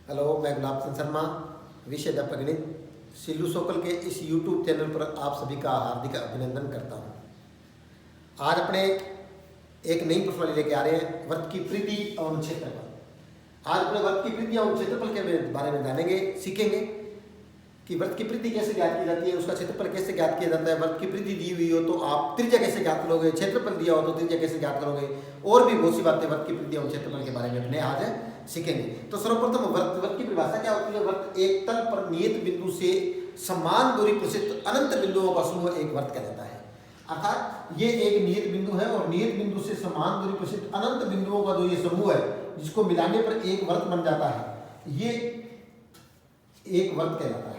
Hello, मैं गुलाब चंद शर्मा, विषय अध्यापक गणित सिल्लू सोकल के इस यूट्यूब चैनल पर आप सभी का हार्दिक अभिनंदन करता हूं। आज अपने एक नई प्रश्नावली लेके आ रहे हैं, वृत्त की परिधि एवं क्षेत्रफल। आज अपने वृत्त की परिधि एवं क्षेत्रफल के बारे में जानेंगे, सीखेंगे कि वृत्त की परिधि कैसे ज्ञात की जाती है, उसका क्षेत्रफल कैसे ज्ञात किया जाता है। वृत्त की परिधि दी हुई हो तो आप त्रिज्या कैसे ज्ञात करोगे, क्षेत्रफल दिया हो तो त्रिज्या कैसे ज्ञात करोगे, और भी बहुत सी बातें वृत्त की परिधि एवं क्षेत्रफल के बारे में अपने आज सीखेंगे। तो सर्वप्रथम वृत्त की परिभाषा क्या होती है। वृत्त एक तल पर नियत बिंदु से समान दूरी पर स्थित अनंत बिंदुओं का समूह एक वृत्त कहलाता है। अर्थात ये एक नियत बिंदु है और नियत बिंदु से समान दूरी पर स्थित अनंत बिंदुओं का जो ये समूह है, जिसको मिलाने पर एक वृत्त बन जाता है, ये एक वृत्त कहलाता है।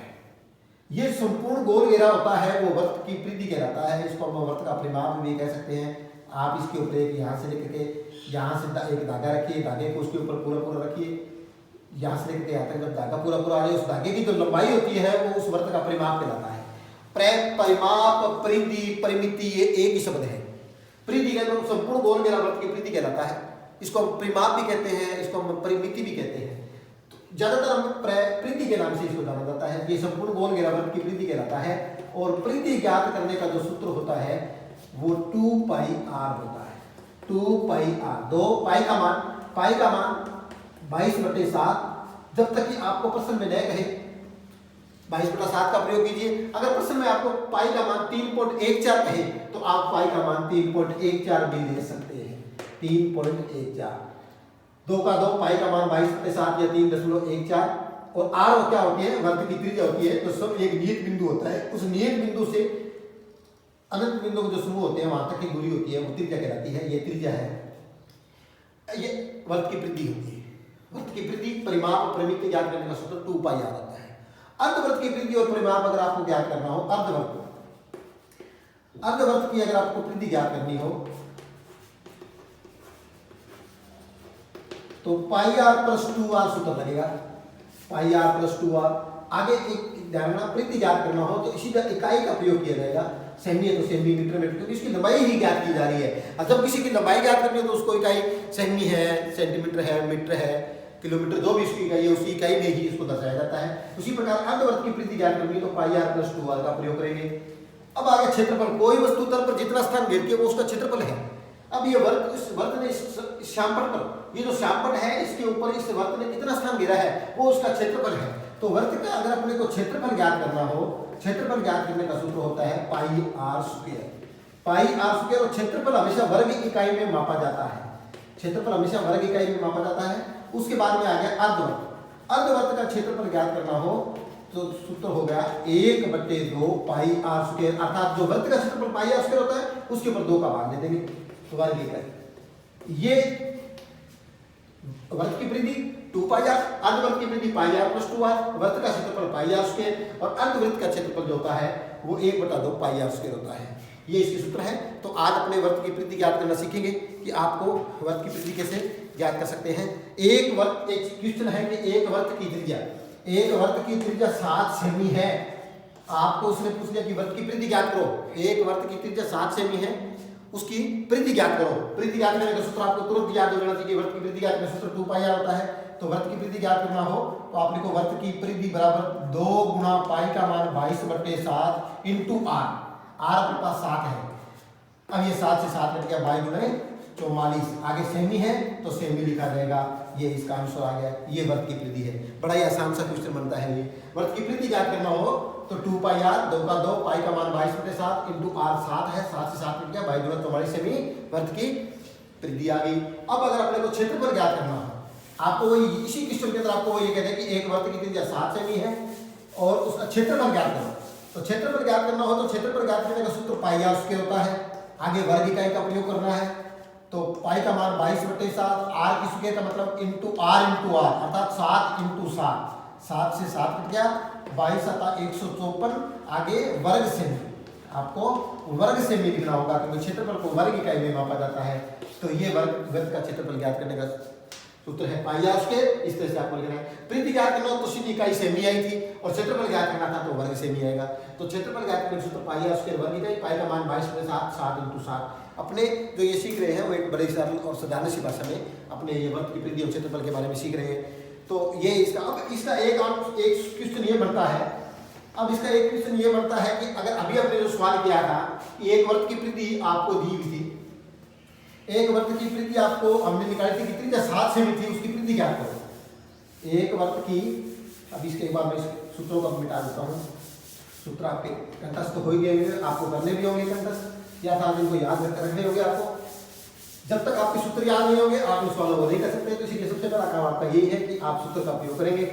ये संपूर्ण गोल घेरा होता है, वो वृत्त की परिधि कहलाता है। इसको हम वृत्त का परिमाप भी कह सकते हैं। आप इसके ऊपर एक यहाँ से लेकर के यहाँ से एक धागा रखिए, धागे को उसके ऊपर पूरा रखिए, यहाँ से लेकर के यहाँ तक जब धागा पूरा आ जाए, उस धागे की जो लंबाई होती है वो उस वृत्त का परिमाप कहलाता है। परिमाप, परिधि, परिमिति, ये एक ही शब्द है। परिधि का तो संपूर्ण गोल घेरा वृत्त की परिधि कहलाता है। इसको हम परिमाप भी कहते हैं, इसको हम परिमिति भी कहते हैं। ज्यादातर हम परिधि के नाम से इसको जाना जाता है। ये संपूर्ण गोल घेरा वृत्त की परिधि कहलाता है। और परिधि ज्ञात करने का जो सूत्र होता है वो 2πr होता है। 2πr, 2 पाई का मान 22/7। जब तक कि आपको प्रश्न में न कहे 22/7 का प्रयोग कीजिए। अगर प्रश्न में आपको पाई का मान 3.14 कहे तो आप पाई का मान 3.14 भी ले सकते हैं। 3.14, 2 का 2, पाई का मान 22/7 या 3.14। और आर क्या होती है, वृत्त की त्रिज्या होती है। तो सब एक नियत बिंदु होता है, उस नियत बिंदु से अनंत बिंदु के जो समूह होते हैं वहां तक की दूरी होती है, वो त्रिज्या कहलाती है। ये त्रिज्या है, ये वृत्त की परिधि होती है। वृत्त की परिधि, परिमाप, परिमिति ज्ञात करने का सूत्र 2πr आता है। अर्धवृत्त की परिधि और परिमाप अगर आपको ज्ञात करना हो, अर्धवृत्त की अगर आपको परिधि ज्ञात करनी हो तो πr + 2r सूत्र लगेगा। πr + 2r। आगे एक ध्यान रखना, परिधि ज्ञात करना हो तो इसी इकाई का प्रयोग किया जाएगा। सेमी है तो सेमी, मीटर में, क्योंकि इसकी लंबाई ही ज्ञात की जा रही है। और जब किसी की लंबाई ज्ञात करनी है तो उसको इकाई सेमी है, सेंटीमीटर है, मीटर है, किलोमीटर, जो भी इसकी इकाई है उसी इकाई में ही इसको दर्शाया जाता है। उसी प्रकार अर्धवृत्त की परिधि ज्ञात करनी है तो πr + 2r का प्रयोग करेंगे। अब आगे क्षेत्रफल, कोई वस्तु तल पर जितना स्थान घेरती है वो उसका क्षेत्रफल है। अब ये वृत्त, इस वृत्त ने इस श्यामपट पर, ये जो श्यामपट है इसके ऊपर इस वृत्त ने कितना स्थान घेरा है वो उसका क्षेत्रफल है। तो वृत्त का अगर अपने को क्षेत्रफल ज्ञात करना हो, क्षेत्रफल ज्ञात करने का सूत्र होता है πr²। πr² और क्षेत्रफल हमेशा वर्ग इकाई में मापा जाता है। क्षेत्रफल हमेशा वर्ग इकाई में मापा जाता है। उसके बाद में आ गया अर्धवृत्त। अर्धवृत्त का क्षेत्रफल ज्ञात करना हो तो सूत्र हो गया 1/2 πr²। अर्थात जो वृत्त का क्षेत्रफल πr² होता है उसके ऊपर 2 का भाग दे देंगे, वर्ग इकाई। ये वृत्त की परिधि 2πr, अर्धवृत्त की परिधि πr + 2r, वृत्त का क्षेत्रफल πr² और अर्धवृत्त का क्षेत्रफल जो होता है वो 1/2 πr² होता है। ये इसके सूत्र है। तो आज अपने वृत्त की परिधि ज्ञात करना सीखेंगे कि आपको वृत्त की परिधि कैसे ज्ञात कर सकते हैं। एक क्वेश्चन है कि एक वृत्त की त्रिज्या 7 सेमी है। आपको उसने पूछ लिया कि वृत्त की परिधि ज्ञात करो। एक वृत्त की त्रिज्या 7 सेमी है, उसकी परिधि ज्ञात करो। परिधि ज्ञात करने का सूत्र आपको तुरंत याद हो जाना चाहिए। वृत्त की परिधि ज्ञात करने का सूत्र 2πr होता है। तो वृत्त की परिधि ज्ञात करना हो तो आपने को वृत्त की परिधि बराबर 2 गुणा पाई का मान 22/7 इंटू r। अपने पास 7 है। अब ये 7 से 7 कट गया, 22×44। आगे सेमी है तो सेमी लिखा जाएगा। ये इसका आंसर आ गया। ये वृत्त की परिधि है। बड़ा ही आसान सा क्वेश्चन बनता है ये। वृत्त की परिधि ज्ञात करना हो तो 2πr, 2 का 2, पाई का मान 22/7 इंटू r 7 है, 7 से 7 कट गया, 22×44 सेमी वृत्त की परिधि आ गई। अब अगर अपने को क्षेत्रफल ज्ञात करना हो, आपको वही इसी क्वेश्चन के अंदर आपको ये कहते हैं कि एक वृत्त की त्रिज्या 7 सेमी है और उसका क्षेत्रफल ज्ञात करना। तो क्षेत्रफल ज्ञात करना हो तो क्षेत्रफल ज्ञात करने का सूत्र πr² होता है। आगे वर्ग इकाई का प्रयोग करना है तो पाई का मान 22/7, r की स्क्वायर का मतलब इंटू r, अर्थात 7 × 7, 7 से 7 कट गया, 22×7 154। आगे वर्ग सेमी, आपको वर्ग सेमी लिखना होगा क्योंकि क्षेत्रफल को वर्ग इकाई में मापा जाता है। तो ये वृत्त का क्षेत्रफल ज्ञात करने का सूत्र है πr²। इस तरह से आपको लिखना है। परिधि ज्ञात करना हो तो सीधी इकाई सेमी आई थी और क्षेत्रफल ज्ञात करना था तो वर्ग सेमी आएगा। तो क्षेत्रफल ज्ञात करने का सूत्र πr² वर्ग इकाई, पाई का मान 22/7, 7 × 7। अपने जो ये सीख रहे हैं वो एक बड़ी सरल और साधारण सी भाषा में अपने ये वृत्त की परिधि और क्षेत्रफल के बारे में सीख रहे हैं। तो ये इसका, अब इसका एक क्वेश्चन ये बनता है, अब इसका एक क्वेश्चन ये बनता है कि अगर अभी आपने जो सवाल किया था कि एक वृत्त की परिधि आपको दी हुई थी, एक वृत्त की परिधि आपको हमने निकाली थी कितनी, 7 सेमी थी, उसकी परिधि क्या करो एक वृत्त की। अब इसके बाद मैं सूत्रों को मिटा देता हूँ। सूत्र आपके कंठस्थ तो हो ही गए, आपको करने भी होंगे कंठस्थ, या था इनको याद रखने होंगे आपको। जब तक आपके सूत्र याद नहीं होंगे आप इन सवालों को नहीं कर सकते, तो इसीलिए सबसे पहला काम आपका यही है कि आप सूत्र का उपयोग करेंगे।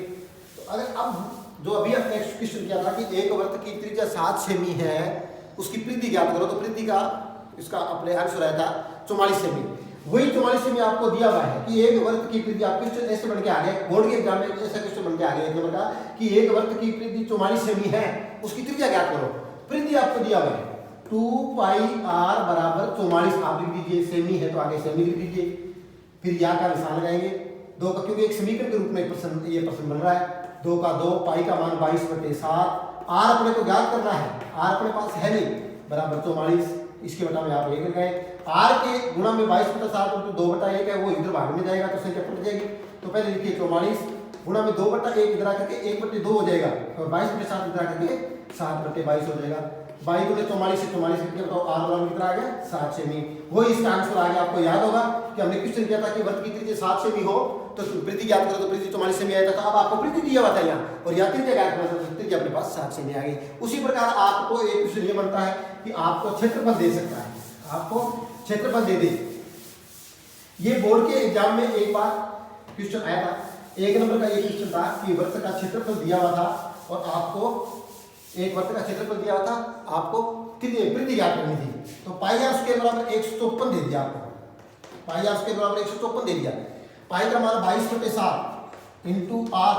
तो अगर अब जो अभी आपने क्वेश्चन किया था कि एक वृत्त की त्रिज्या 7 सेमी है, उसकी परिधि ज्ञात करो, तो परिधि का इसका अपने आंसर आया था 44 सेमी। वही 44 सेमी आपको दिया हुआ है कि एक वृत्त की परिधि, आप क्वेश्चन ऐसे बन के आ गए, बोर्ड के एग्जाम में ऐसा क्वेश्चन बन के आ गया एक नंबर का कि एक वृत्त की परिधि 44 सेमी है, उसकी त्रिज्या ज्ञात करो। परिधि आपको दिया हुआ है 2 पाई r बराबर 44, आप लिख दीजिए, सेमी है तो आगे सेमी लिख दीजिए, फिर या का निशान लगाएंगे दो का, क्योंकि एक समीकरण के रूप में ये प्रश्न बन रहा है। 2 का 2, पाई का मान 22/7, r अपने को ज्ञात करना है, r अपने पास है नहीं, बराबर 44, इसके बटा में आप 1 लगाए, r के गुणा में 22/7 तो 2/1 है, वो इधर भाग में जाएगा तो संख्या पलट जाएगी। तो पहले लिखिए 44 गुणा में 2/1 इधर आकर के 1/2 हो जाएगा, और 22/7 इधर आकर के 7/22 हो जाएगा। 22 गुणे 44 से 44 करके बताओ r बराबर कितना आ गया, 7 सेमी। वही इसका आंसर आ गया। आपको याद होगा कि हमने क्वेश्चन किया था कि वृत्त की त्रिज्या 7 सेमी हो तो परिधि ज्ञात करो, तो परिधि 44 सेमी आया था। अब आपको परिधि दिया हुआ था यहाँ, और यहाँ त्रिज्या ज्ञात करना था, त्रिज्या अपने पास 7 सेमी आ गई। उसी प्रकार आपको एक क्वेश्चन ये बनता है कि आपको क्षेत्रफल दे सकता है, आपको क्षेत्रफल दे दे। ये बोर्ड के एग्जाम में एक बार क्वेश्चन आया था, 1 नंबर का ये क्वेश्चन था कि वृत्त का क्षेत्रफल दिया हुआ था और आपको एक वृत्त का क्षेत्रफल दिया हुआ था, आपको कितनी परिधि ज्ञात करनी थी। तो पाई r स्क्वायर बराबर 154 दे दिया आपको, पाई r स्क्वायर बराबर 154 दे दिया। पाई का मान 22/7 इंटू r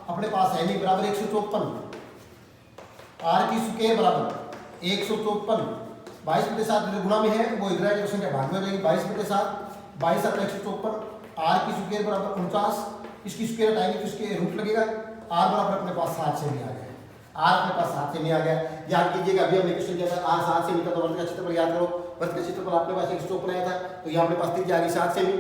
अपने पास है नहीं, बराबर 154, r की स्क्वायर बराबर 154, 22/7 गुणा में है वो इधर आएगा तो संख्या भाग में हो जाएगी, 22/7 22/154, r की स्क्वायर बराबर 49, इसकी स्क्वायर हटाएंगे तो इसके रूट लगेगा, r बराबर अपने पास 7 सेमी आ गया, r अपने पास 7 सेमी आ गया। याद कीजिएगा अभी हमने क्वेश्चन किया था r 7 सेमी था, तो वृत्त का क्षेत्रफल याद करो, वृत्त का क्षेत्रफल आपके पास 154 आया था, तो ये अपने पास त्रिज्या आ गई 7 सेमी,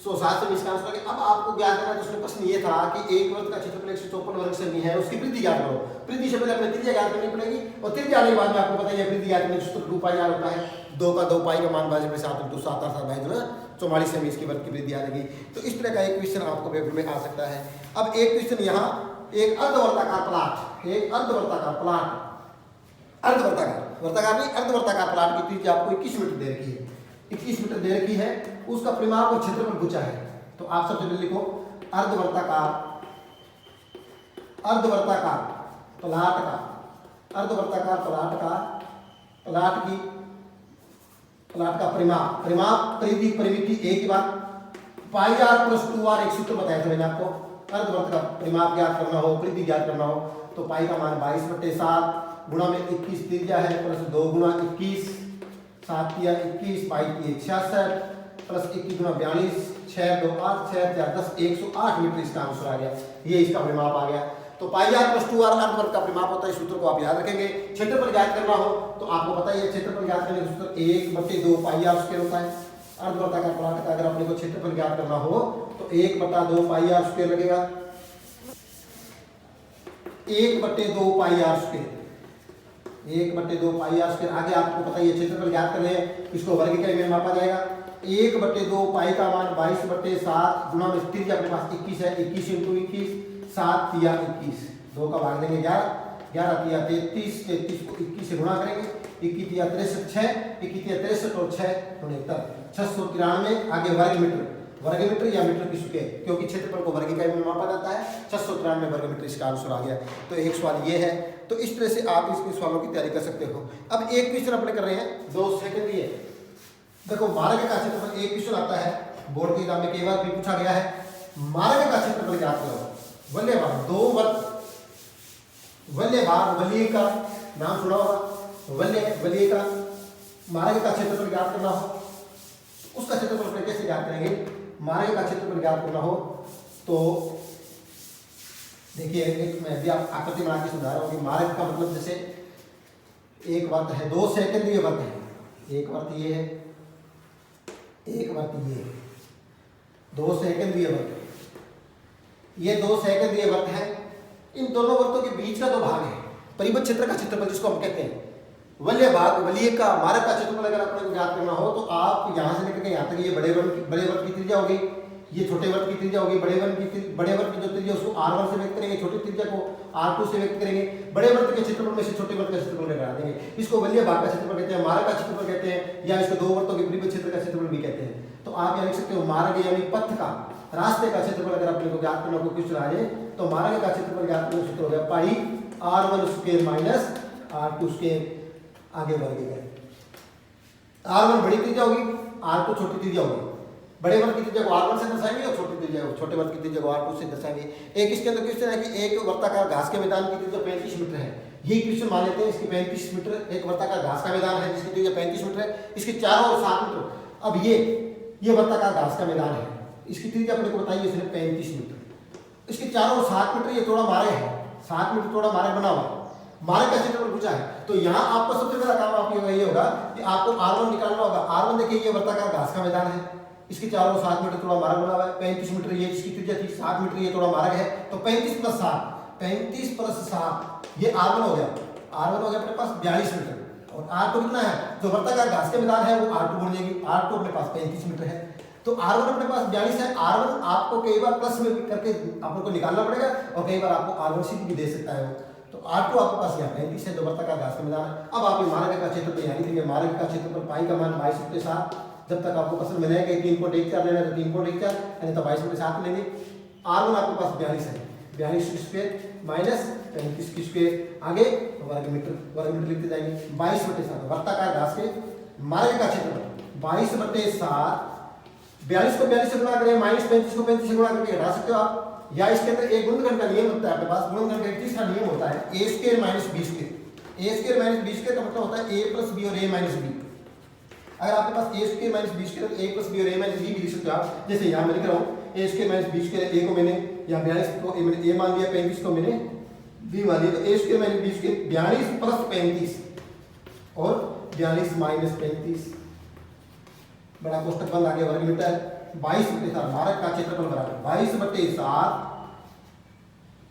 सो 7 सेमी इसका आंसर आ गया। अब आपको ज्ञात करना है, तो उसमें प्रश्न ये था कि एक वृत्त का क्षेत्रफल 154 वर्ग सेमी है, उसकी परिधि ज्ञात करो। परिधि से पहले अपने त्रिज्या ज्ञात करनी पड़ेगी, और त्रिज्या आने के बाद में आपको पता है परिधि ज्ञात करने का सूत्र 2 पाई r होता है। 2 का 2 पाई का मान 22/7 इंटू 7 8 22 44 सेमी इसकी वृत्त की परिधि आ जाएगी। तो इस तरह का एक क्वेश्चन आपको पेपर में आ सकता है। अब एक क्वेश्चन यहाँ, एक अर्धवर्ताकार प्लाट, एक अर्धवर्ताकार प्लाट, वर्ताकार नहीं अर्धवर्ताकार प्लाट की त्रिज्या आपको 21 मीटर दे रखी है, 21 मीटर दे रखी है, उसका परिमाप और क्षेत्रफल पूछा है। तो आप सबसे पहले लिखो अर्धवर्ताकार प्लाट का, अर्धवर्ताकार प्लाट का परिमाप परिधि परिमिति एक ही बात, पाई r + 2r एक सूत्र बताया था मैंने आपको। अर्धवर्त का परिमाप ज्ञात करना हो, परिधि ज्ञात करना हो, तो पाई का मान 22/7 गुणा में 21 त्रिज्या है, प्लस 2 गुणा 21, 7 या 21, पाई की 66 प्लस 21 गुणा 42, 6 2 8 6 4 10 108 मीटर इसका आंसर आ गया। ये इसका परिमाप आ गया। तो पाई r + 2r अर्धवर्त का परिमाप होता है, सूत्र को आप याद रखेंगे। क्षेत्रफल ज्ञात करना हो तो आपको पता ही है, क्षेत्रफल ज्ञात करने का सूत्र 1/2 पाई r स्क्वायर होता है। अर्धवर्ताकार प्लाट का अगर अपने को क्षेत्रफल ज्ञात करना हो तो 1/2 पाई r स्क्वायर लगेगा, 1/2 पाई r स्क्वायर, 1/2 पाई r स्क्वायर। आगे आपको पता ही है क्षेत्रफल ज्ञात करने हैं, इसको वर्ग इकाई में मापा जाएगा। 1/2 पाई का मान 22/7 गुणा में त्रिज्या अपने पास 21 है, 21 × 21 7 या 21, 2 का भाग देंगे 11, 11 या 33, 33 को 21 से गुणा करेंगे, 21 या 63 6, 21 या 63 और 6 69, 693। आगे वर्ग मीटर या मीटर की स्क्वायर, क्योंकि क्षेत्रफल को वर्ग इकाई में मापा जाता है, 693 वर्ग मीटर इसका आंसर आ गया। तो एक सवाल ये है। तो इस तरह से आप इसके सवालों की तैयारी कर सकते हो। अब एक क्वेश्चन अपने कर रहे हैं, 2 सेकंड ये देखो, मार्ग का क्षेत्रफल, एक क्वेश्चन आता है बोर्ड के एग्जाम में कई बार भी पूछा गया है, मार्ग का क्षेत्रफल ज्ञात करो। वल्यभार, 2 वर्ग, वल्यभार वलय का नाम सुना होगा, वलय का मार्ग का क्षेत्रफल ज्ञात करना हो, उसका क्षेत्रफल अपने कैसे ज्ञात करेंगे। मार्ग का क्षेत्रफल ज्ञात करना हो तो देखिए, एक मैं भी आप आकृति बना के समझा रहा हूँ कि मार्ग का मतलब जैसे एक वर्त है, 2 सेकंड ये वर्त है, एक वर्त ये है, एक वर्त ये है, 2 सेकंड ये वर्त है, ये दो सहकेंद्रीय वृत्त हैं, इन दोनों वृत्तों के बीच का जो भाग है परिबद्ध क्षेत्र का क्षेत्रफल जिसको हम कहते हैं, वलय भाग वलय का मारक का क्षेत्रफल अगर आपको ज्ञात करना हो तो आप यहाँ से लेकर के यहाँ तक ये बड़े वर्ग की त्रिज्या होगी, ये छोटे वर्ग की त्रिज्या होगी, बड़े वर्ग की जो त्रिज्या उसको r1 से व्यक्त करेंगे, छोटी त्रिज्या को r2 से व्यक्त करेंगे, बड़े वर्ग के क्षेत्रफल में से छोटे वर्ग का क्षेत्रफल निकाल देंगे। इसको वलय भाग का क्षेत्रफल कहते हैं, मारक का क्षेत्रफल कहते हैं, या इसको दो वृत्तों के परिबद्ध क्षेत्र का क्षेत्रफल भी कहते हैं। तो आप यहाँ लिख सकते हो मार्ग यानी पथ का, रास्ते का क्षेत्रफल अगर आपको ज्ञात करना हो क्वेश्चन आ जाए तो मार्ग का क्षेत्रफल ज्ञात करने सूत्र हो गया पाई r1 square minus r2 square, आगे वर्ग करें। r1 बड़ी त्रिज्या होगी, r2 छोटी त्रिज्या होगी, बड़े वर्ग की त्रिज्या को r1 से दर्शाएंगे और छोटी त्रिज्या को, छोटे वर्ग की त्रिज्या को r2 से दर्शाएंगे। एक इसके अंदर क्वेश्चन है कि एक वर्ताकार घास के मैदान की त्रिज्या 35 मीटर है, यही क्वेश्चन मान लेते हैं इसकी 35 मीटर, एक वर्ताकार घास का मैदान है जिसकी त्रिज्या 35 मीटर है, इसके चारों ओर 7 मीटर। अब ये वर्ताकार घास का मैदान है, इसकी त्रिज्या अपने को बताइए इसने 35 मीटर, इसके चारों ओर 7 मीटर, ये थोड़ा मार्ग है, 7 मीटर थोड़ा मार्ग बना हुआ, मार्ग का क्षेत्रफल पूछा है। तो यहाँ आपका सबसे बड़ा काम आपको ये होगा कि आपको r1 निकालना होगा। r1 देखिए ये वर्ताकार घास का मैदान है, इसके चारों 7 मीटर थोड़ा मार्ग बना हुआ है, 35 मीटर ये जिसकी त्रिज्या थी, 7 मीटर ये थोड़ा मार्ग है, तो 35 प्लस 7 ये r1 हो गया, r1 हो गया अपने पास 42 मीटर, और r2 कितना है, जो वर्ताकार घास के मैदान है वो r2 बन जाएगी, r2 अपने पास 35 मीटर है, तो r1 अपने पास 42 है। r1 आपको कई बार प्लस में करके आपको निकालना पड़ेगा और कई बार आपको r1 सीधी भी दे सकता है वो, तो r2 आपके पास यहाँ 35 है, जो वर्ताकार घास का मैदान है। अब आप मार्ग का क्षेत्रफल यहाँ लिखेंगे, मार्ग का क्षेत्रफल पाई का मान 22/7, जब तक आपको पसंद में रहेगा 3.14 लेना है तो 3.14 यानी तो 22/7 लेंगे। r1 आपके पास 42 है, 42 स्क्वायर माइनस 35 की स्क्वायर, आगे वर्ग मीटर लिखते जाएंगे। 22/7 वर्ताकार घास के मार्ग का क्षेत्रफल 22/7, 42 को 42 से गुणा करें, माइनस 35 को 35 से गुणा करके घटा सकते हो आप, या इसके अंदर एक गुणनखंड का नियम होता है, आपके पास गुणनखंड का एक तीसरा नियम होता है a square minus b square. a square minus b square का मतलब होता है a प्लस b और a माइनस b। अगर आपके पास a square minus b square, a plus b और a माइनस b भी लिख सकते हो आप, जैसे यहाँ मैं लिख रहा हूँ a square minus b square, a को मैंने यहाँ 42 को मैंने a मान लिया, 35 को मैंने b मान लिया, तो a square minus b square 42 plus 35 और 42 माइनस 35, बड़ा कोष्टक बंद आ गया, वर्ग मीटर 22/7, मार्ग का क्षेत्रफल बराबर 22/7,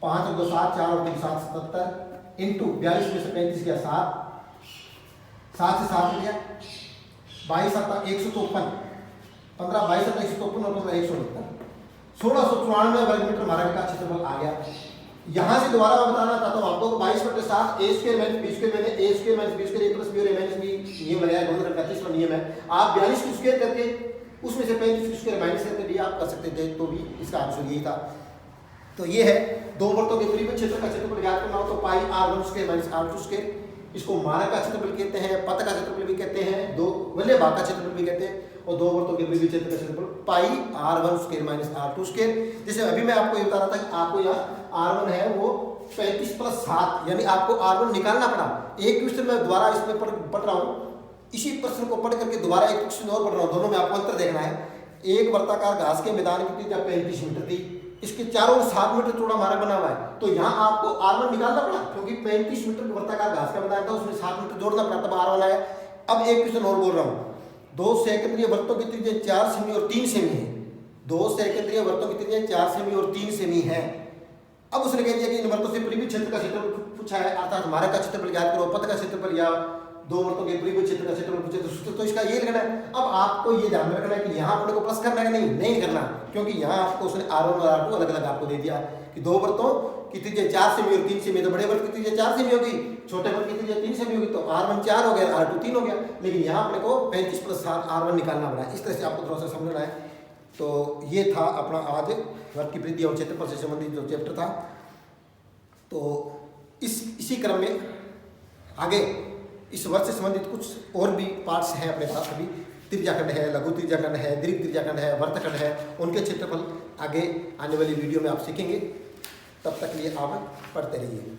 5 और 2 7, 4 और 3 7 77 इंटू 42 में से 35 गया 7 से 7 गया 22 7 153, 15 22 7 153 और 15 169, 1694 वर्ग मीटर मार्ग का क्षेत्रफल आ गया। यहाँ से दोबारा मैं बताना चाहता हूँ आपको 22/7 a square minus b square, मैंने a square minus b square a plus b और a माइनस b नियम लगाया, गुणनखंड का तीसरा नियम है। आप 42 की स्क्वायर करके उसमें से 35 की स्क्वायर माइनस करके भी आप कर सकते थे, तो भी इसका आंसर यही था। तो ये है दो वृत्तों के परिबद्ध क्षेत्र का क्षेत्रफल ज्ञात करना हो तो पाई r1 square minus r2 square, इसको मार्ग का क्षेत्रफल कहते हैं, पथ का क्षेत्रफल भी कहते हैं, दो वलय भाग का क्षेत्रफल भी कहते हैं, और दो वृत्तों के परिबद्ध क्षेत्र का क्षेत्रफल पाई r1 square minus r2 square. जैसे अभी मैं आपको ये बता रहा था कि आपको यहाँ r1 है वो 35+7, यानी आपको r1 निकालना पड़ा। एक क्वेश्चन में दोबारा इसमें पढ़ रहा हूँ, इसी प्रश्न को पढ़ करके दोबारा एक क्वेश्चन और पढ़ रहा हूँ, दोनों में आपको अंतर देखना है। एक वर्ताकार घास के मैदान की त्रिज्या 35 मीटर थी, इसके चारों ओर 7 मीटर चौड़ा मार्ग बना हुआ है, तो यहाँ आपको r1 निकालना पड़ा, क्योंकि 35 मीटर वर्ताकार घास का मैदान था, उसमें 7 मीटर जोड़ना पड़ा, तब r1 आया। अब एक क्वेश्चन और बोल रहा हूँ, दो सहकेंद्रीय वृत्तों की त्रिज्या 4 सेमी और 3 सेमी है, दो सहकेंद्रीय वृत्तों की त्रिज्या 4 सेमी और 3 सेमी है। अब उसने कह दिया कि इन वृत्तों से परिबद्ध क्षेत्र का क्षेत्रफल पूछा है, अर्थात मार्ग का क्षेत्रफल ज्ञात करो, पथ का क्षेत्रफल या दो वृत्तों के परिबद्ध क्षेत्र का क्षेत्रफल पूछे तो इसका ये लिखना है। अब आपको ये ध्यान में रखना है कि यहाँ अपने को प्लस करना है नहीं करना, क्योंकि यहाँ आपको उसने r1 और r2 अलग अलग आपको दे दिया कि दो वृत्तों की त्रिज्या 4 सेमी और 3 सेमी, तो बड़े वृत्त की त्रिज्या 4 सेमी होगी, छोटे वृत्त की त्रिज्या 3 सेमी होगी, तो r1 4 हो गया, r2 3 हो गया, लेकिन यहाँ अपने को 35+7 r1 निकालना पड़ा। इस तरह से आपको थोड़ा सा समझना है। तो ये था अपना आज वर्ग की वृद्धि और क्षेत्रफल से संबंधित जो चैप्टर था। तो इसी क्रम में आगे इस वर्ग से संबंधित कुछ और भी पार्ट्स हैं अपने पास, अभी त्रिज्याखंड है, लघु त्रिज्याखंड है, दीर्घ त्रिज्याखंड है, वर्तखंड है, उनके क्षेत्रफल आगे आने वाली वीडियो में आप सीखेंगे। तब तक लिए आप पढ़ते रहिए।